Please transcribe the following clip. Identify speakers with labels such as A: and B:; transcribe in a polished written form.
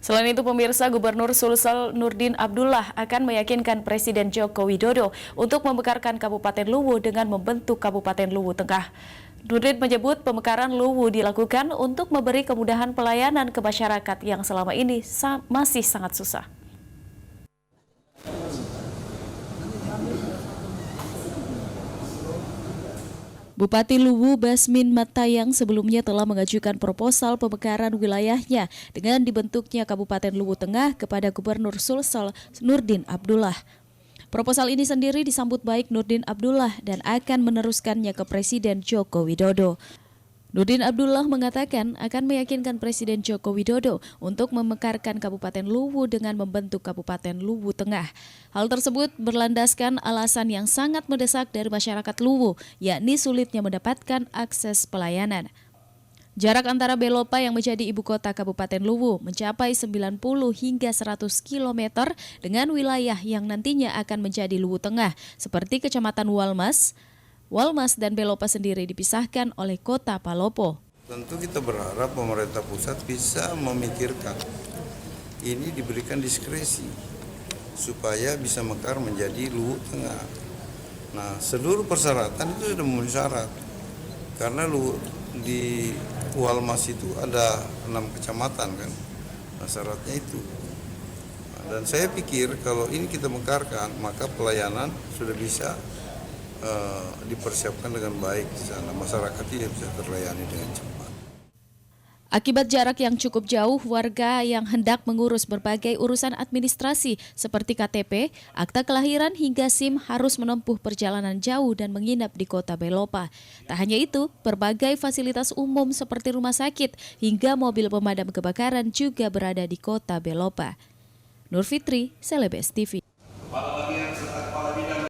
A: Selain itu, pemirsa, Gubernur Sulsel Nurdin Abdullah akan meyakinkan Presiden Joko Widodo untuk memekarkan Kabupaten Luwu dengan membentuk Kabupaten Luwu Tengah. Nurdin menyebut pemekaran Luwu dilakukan untuk memberi kemudahan pelayanan ke masyarakat yang selama ini masih sangat susah. Bupati Luwu Basmin Matayang sebelumnya telah mengajukan proposal pemekaran wilayahnya dengan dibentuknya Kabupaten Luwu Tengah kepada Gubernur Sulsel Nurdin Abdullah. Proposal ini sendiri disambut baik Nurdin Abdullah dan akan meneruskannya ke Presiden Joko Widodo. Nurdin Abdullah mengatakan akan meyakinkan Presiden Joko Widodo untuk memekarkan Kabupaten Luwu dengan membentuk Kabupaten Luwu Tengah. Hal tersebut berlandaskan alasan yang sangat mendesak dari masyarakat Luwu, yakni sulitnya mendapatkan akses pelayanan. Jarak antara Belopa yang menjadi ibu kota Kabupaten Luwu mencapai 90 hingga 100 km dengan wilayah yang nantinya akan menjadi Luwu Tengah, seperti Kecamatan Walmas dan Belopa sendiri dipisahkan oleh Kota Palopo.
B: Tentu kita berharap pemerintah pusat bisa memikirkan ini, diberikan diskresi supaya bisa mekar menjadi Luwu Tengah. Nah, seluruh persyaratan itu sudah memenuhi syarat. Karena di Walmas itu ada 6 kecamatan kan. Nah, syaratnya itu. Dan saya pikir kalau ini kita mekarkan, maka pelayanan sudah bisa dipersiapkan dengan baik di sana, masyarakat tidak bisa terlayani dengan cepat.
A: Akibat jarak yang cukup jauh, warga yang hendak mengurus berbagai urusan administrasi seperti KTP, akta kelahiran hingga SIM harus menempuh perjalanan jauh dan menginap di Kota Belopa. Tak hanya itu, berbagai fasilitas umum seperti rumah sakit hingga mobil pemadam kebakaran juga berada di Kota Belopa. Nur Fitri, Celebes TV.